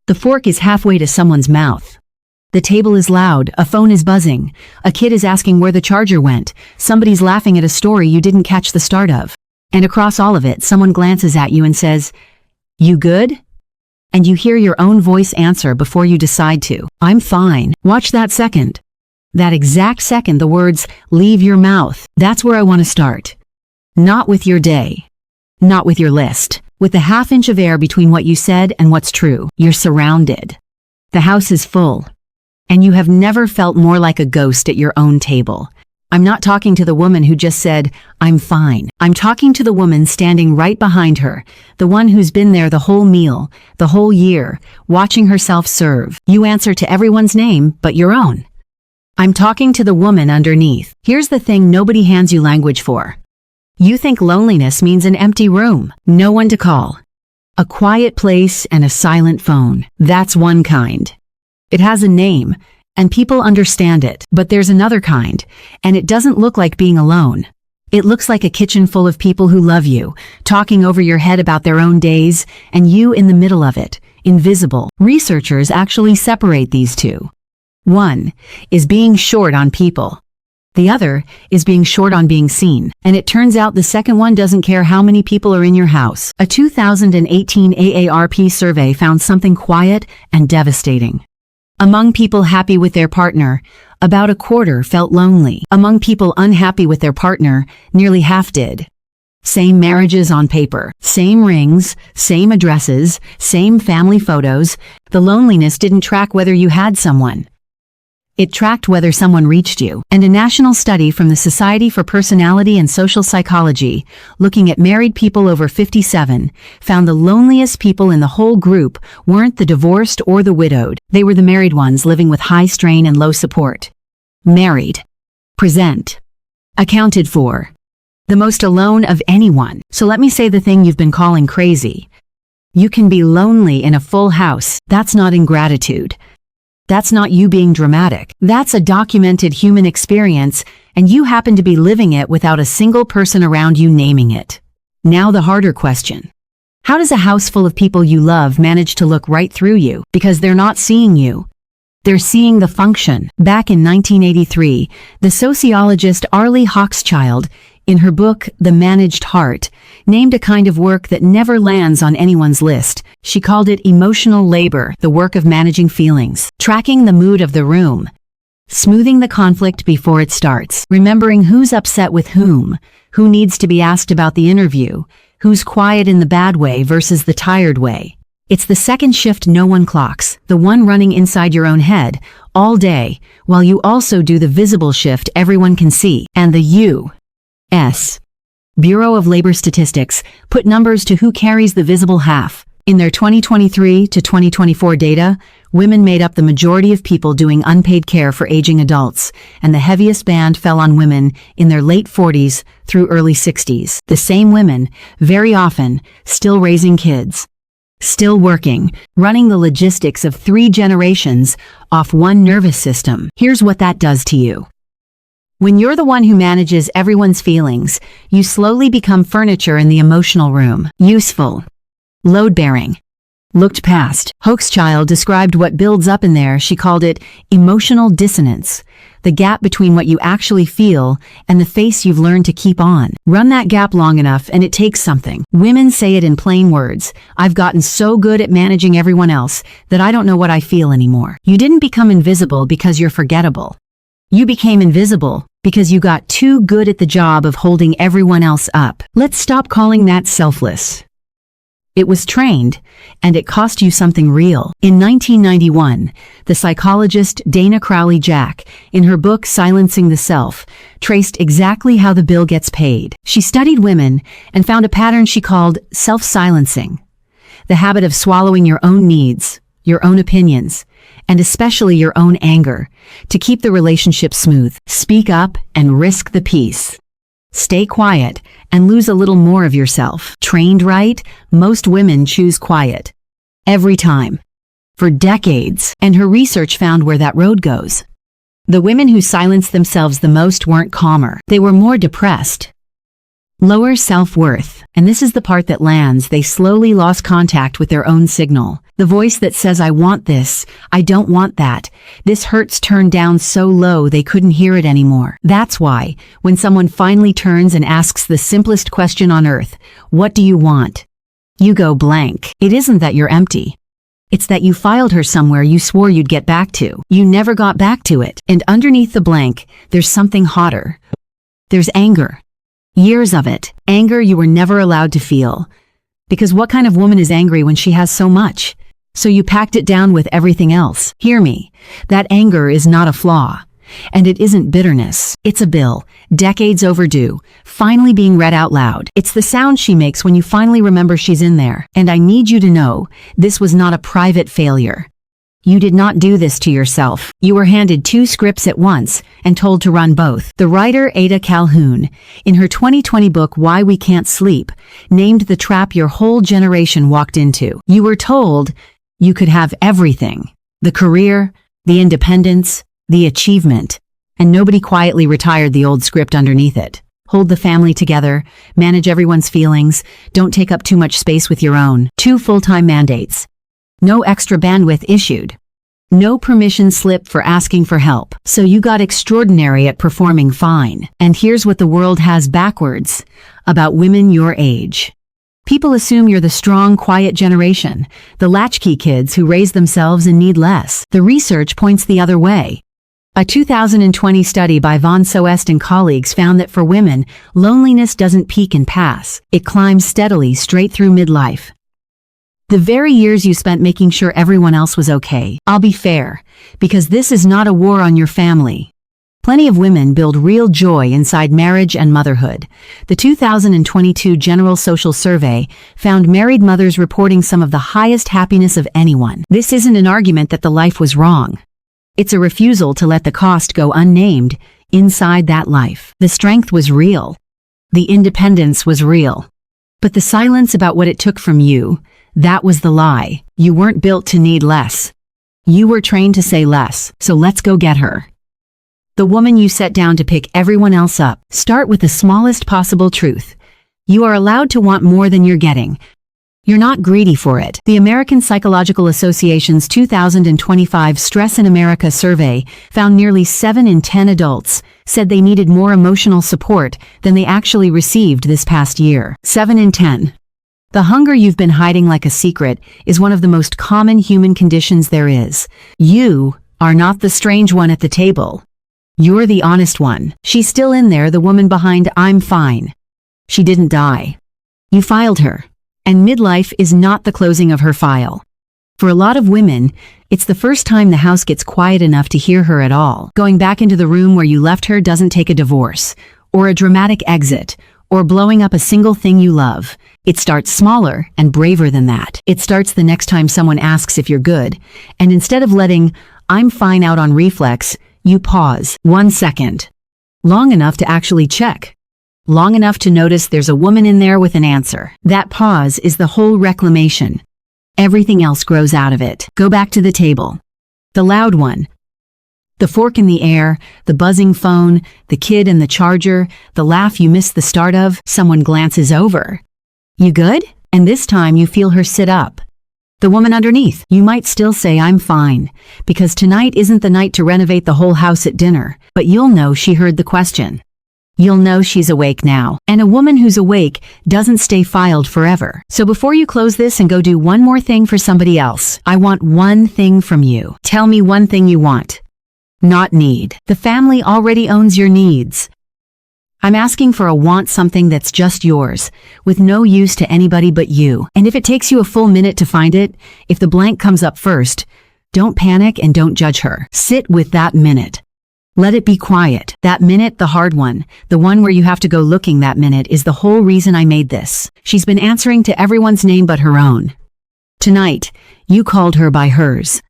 The fork is halfway to someone's mouth. The table is loud, a phone is buzzing, a kid is asking where the charger went, somebody's laughing at a story you didn't catch the start of. And across all of it, someone glances at you and says, "You good?" And you hear your own voice answer before you decide to. "I'm fine." Watch that second. That exact second the words leave your mouth. That's where I want to start. Not with your day. Not with your list. With the half-inch of air between what you said and what's true. You're surrounded. The house is full. And you have never felt more like a ghost at your own table. I'm not talking to the woman who just said, "I'm fine." I'm talking to the woman standing right behind her, the one who's been there the whole meal, the whole year, watching herself serve. You answer to everyone's name but your own. I'm talking to the woman underneath. Here's the thing nobody hands you language for. You think loneliness means an empty room, no one to call. A quiet place and a silent phone. That's one kind. It has a name, and people understand it. But there's another kind, and it doesn't look like being alone. It looks like a kitchen full of people who love you, talking over your head about their own days, and you in the middle of it, invisible. Researchers actually separate these two. One is being short on people. The other is being short on being seen. And it turns out the second one doesn't care how many people are in your house. A 2018 AARP survey found something quiet and devastating. Among people happy with their partner, about a quarter felt lonely. Among people unhappy with their partner, nearly half did. Same marriages on paper, same rings, same addresses, same family photos. The loneliness didn't track whether you had someone. It tracked whether someone reached you. And a national study from the Society for Personality and Social Psychology, looking at married people over 57, found the loneliest people in the whole group weren't the divorced or the widowed. They were the married ones living with high strain and low support. Married. Present. Accounted for. The most alone of anyone. So let me say the thing you've been calling crazy. You can be lonely in a full house. That's not ingratitude. That's not you being dramatic. That's a documented human experience, and you happen to be living it without a single person around you naming it. Now the harder question. How does a house full of people you love manage to look right through you? Because they're not seeing you. They're seeing the function. Back in 1983, the sociologist Arlie Hochschild, in her book, The Managed Heart, named a kind of work that never lands on anyone's list. She called it emotional labor, the work of managing feelings, tracking the mood of the room, smoothing the conflict before it starts, remembering who's upset with whom, who needs to be asked about the interview, who's quiet in the bad way versus the tired way. It's the second shift no one clocks, the one running inside your own head, all day, while you also do the visible shift everyone can see, and the U.S. Bureau of Labor Statistics put numbers to who carries the visible half. In their 2023 to 2024 data, women made up the majority of people doing unpaid care for aging adults, and the heaviest band fell on women in their late 40s through early 60s. The same women, very often, still raising kids. Still working, running the logistics of 3 generations off one nervous system. Here's what that does to you. When you're the one who manages everyone's feelings, you slowly become furniture in the emotional room. Useful. Load-bearing. Looked past. Hochschild described what builds up in there. She called it emotional dissonance, the gap between what you actually feel and the face you've learned to keep on. Run that gap long enough and it takes something. Women say it in plain words. I've gotten so good at managing everyone else that I don't know what I feel anymore. You didn't become invisible because you're forgettable. You became invisible because you got too good at the job of holding everyone else up. Let's stop calling that selfless. It was trained, and it cost you something real. In 1991, the psychologist Dana Crowley Jack, in her book Silencing the Self, traced exactly how the bill gets paid. She studied women and found a pattern she called self-silencing, the habit of swallowing your own needs, your own opinions, and especially your own anger, to keep the relationship smooth. Speak up and risk the peace. Stay quiet and lose a little more of yourself. Trained right, most women choose quiet. Every time. For decades. And her research found where that road goes. The women who silenced themselves the most weren't calmer. They were more depressed. Lower self-worth. And this is the part that lands. They slowly lost contact with their own signal. The voice that says, I want this, I don't want that. This hurts turned down so low they couldn't hear it anymore. That's why, when someone finally turns and asks the simplest question on earth, what do you want? You go blank. It isn't that you're empty. It's that you filed her somewhere you swore you'd get back to. You never got back to it. And underneath the blank, there's something hotter. There's anger. Years of it. Anger you were never allowed to feel. Because what kind of woman is angry when she has so much? So you packed it down with everything else. Hear me. That anger is not a flaw. And it isn't bitterness. It's a bill, decades overdue, finally being read out loud. It's the sound she makes when you finally remember she's in there. And I need you to know, this was not a private failure. You did not do this to yourself. You were handed 2 scripts at once and told to run both. The writer Ada Calhoun, in her 2020 book Why We Can't Sleep, named the trap your whole generation walked into. You were told you could have everything. The career, the independence, the achievement. And nobody quietly retired the old script underneath it. Hold the family together, manage everyone's feelings, don't take up too much space with your own. 2 full-time mandates. No extra bandwidth issued. No permission slip for asking for help. So you got extraordinary at performing fine. And here's what the world has backwards about women your age. People assume you're the strong, quiet generation, the latchkey kids who raise themselves and need less. The research points the other way. A 2020 study by von Soest and colleagues found that for women, loneliness doesn't peak and pass. It climbs steadily straight through midlife. The very years you spent making sure everyone else was okay. I'll be fair, because this is not a war on your family. Plenty of women build real joy inside marriage and motherhood. The 2022 General Social Survey found married mothers reporting some of the highest happiness of anyone. This isn't an argument that the life was wrong. It's a refusal to let the cost go unnamed inside that life. The strength was real. The independence was real. But the silence about what it took from you, that was the lie. You weren't built to need less. You were trained to say less, so let's go get her. The woman you set down to pick everyone else up. Start with the smallest possible truth. You are allowed to want more than you're getting. You're not greedy for it. The American Psychological Association's 2025 Stress in America survey found nearly 7 in 10 adults said they needed more emotional support than they actually received this past year. 7 in 10. The hunger you've been hiding like a secret is one of the most common human conditions there is. You are not the strange one at the table. You're the honest one. She's still in there, the woman behind I'm fine. She didn't die. You filed her. And midlife is not the closing of her file. For a lot of women, it's the first time the house gets quiet enough to hear her at all. Going back into the room where you left her doesn't take a divorce, or a dramatic exit, or blowing up a single thing you love. It starts smaller and braver than that. It starts the next time someone asks if you're good, and instead of letting I'm fine out on reflex, you pause 1 second. Long enough to actually check. Long enough to notice there's a woman in there with an answer. That pause is the whole reclamation. Everything else grows out of it. Go back to the table. The loud one. The fork in the air, the buzzing phone, the kid and the charger, the laugh you missed the start of. Someone glances over. You good? And this time you feel her sit up. The woman underneath. You might still say I'm fine, because tonight isn't the night to renovate the whole house at dinner, but you'll know she heard the question. You'll know she's awake now. And a woman who's awake doesn't stay filed forever. So before you close this and go do one more thing for somebody else, I want one thing from you. Tell me one thing you want. Not need. The family already owns your needs. I'm asking for a want, something that's just yours, with no use to anybody but you. And if it takes you a full minute to find it, if the blank comes up first, don't panic and don't judge her. Sit with that minute. Let it be quiet. That minute, the hard one, the one where you have to go looking, that minute is the whole reason I made this. She's been answering to everyone's name but her own. Tonight, you called her by hers.